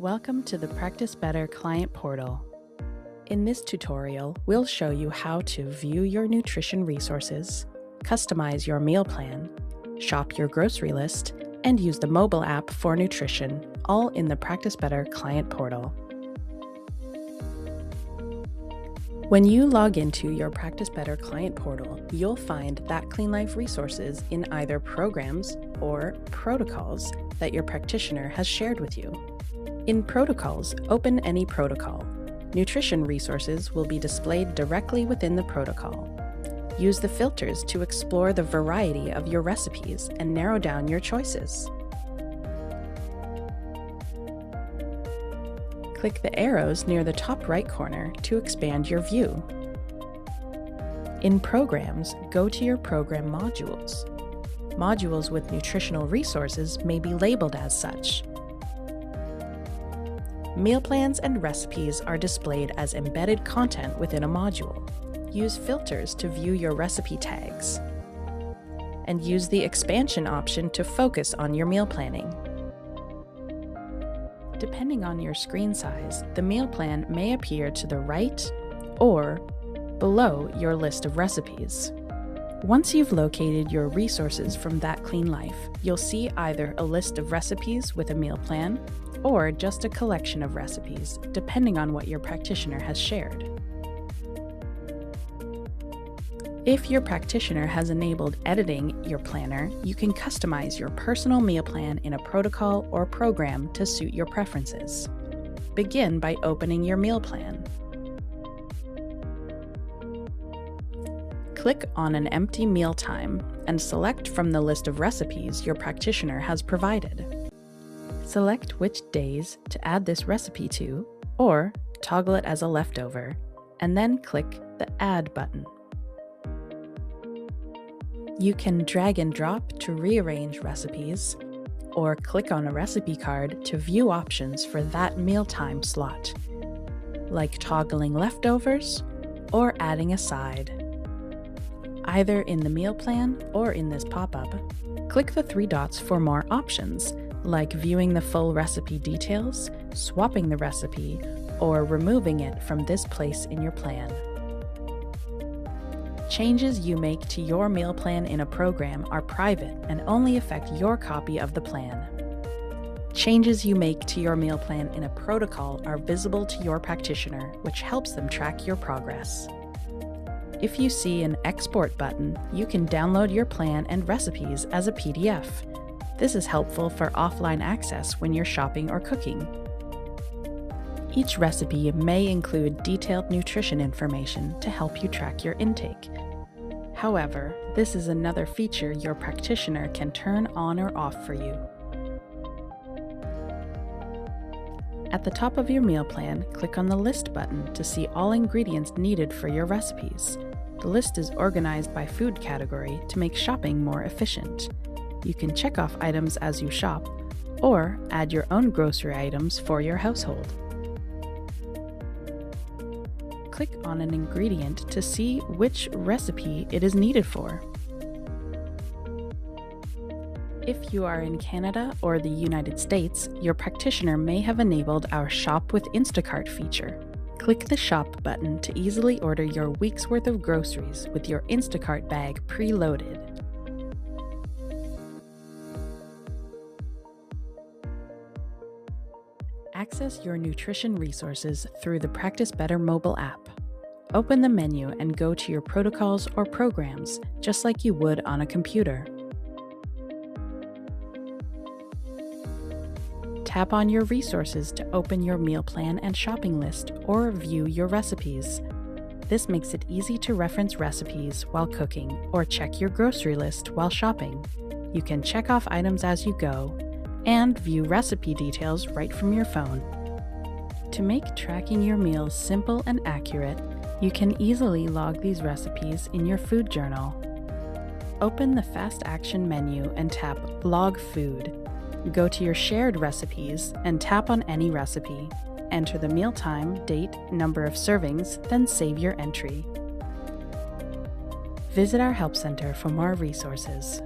Welcome to the Practice Better Client Portal. In this tutorial, we'll show you how to view your nutrition resources, customize your meal plan, shop your grocery list, and use the mobile app for nutrition, all in the Practice Better Client Portal. When you log into your Practice Better Client Portal, you'll find that CleanLife resources in either programs or protocols that your practitioner has shared with you. In Protocols, open any protocol. Nutrition resources will be displayed directly within the protocol. Use the filters to explore the variety of your recipes and narrow down your choices. Click the arrows near the top right corner to expand your view. In Programs, go to your program modules. Modules with nutritional resources may be labeled as such. Meal plans and recipes are displayed as embedded content within a module. Use filters to view your recipe tags. And use the expansion option to focus on your meal planning. Depending on your screen size, the meal plan may appear to the right or below your list of recipes. Once you've located your resources from that CleanLife, you'll see either a list of recipes with a meal plan or just a collection of recipes, depending on what your practitioner has shared. If your practitioner has enabled editing your planner, you can customize your personal meal plan in a protocol or program to suit your preferences. Begin by opening your meal plan. Click on an empty mealtime and select from the list of recipes your practitioner has provided. Select which days to add this recipe to, or toggle it as a leftover, and then click the Add button. You can drag and drop to rearrange recipes, or click on a recipe card to view options for that mealtime slot, like toggling leftovers or adding a side. Either in the meal plan or in this pop-up, click the three dots for more options, like viewing the full recipe details, swapping the recipe, or removing it from this place in your plan. Changes you make to your meal plan in a program are private and only affect your copy of the plan. Changes you make to your meal plan in a protocol are visible to your practitioner, which helps them track your progress. If you see an Export button, you can download your plan and recipes as a PDF. This is helpful for offline access when you're shopping or cooking. Each recipe may include detailed nutrition information to help you track your intake. However, this is another feature your practitioner can turn on or off for you. At the top of your meal plan, click on the List button to see all ingredients needed for your recipes. The list is organized by food category to make shopping more efficient. You can check off items as you shop, or add your own grocery items for your household. Click on an ingredient to see which recipe it is needed for. If you are in Canada or the United States, your practitioner may have enabled our Shop with Instacart feature. Click the Shop button to easily order your week's worth of groceries with your Instacart bag preloaded. Access your nutrition resources through the Practice Better mobile app. Open the menu and go to your protocols or programs, just like you would on a computer. Tap on your resources to open your meal plan and shopping list or view your recipes. This makes it easy to reference recipes while cooking or check your grocery list while shopping. You can check off items as you go and view recipe details right from your phone. To make tracking your meals simple and accurate, you can easily log these recipes in your food journal. Open the Fast Action menu and tap Log Food. Go to your shared recipes and tap on any recipe. Enter the mealtime, date, number of servings, then save your entry. Visit our Help Center for more resources.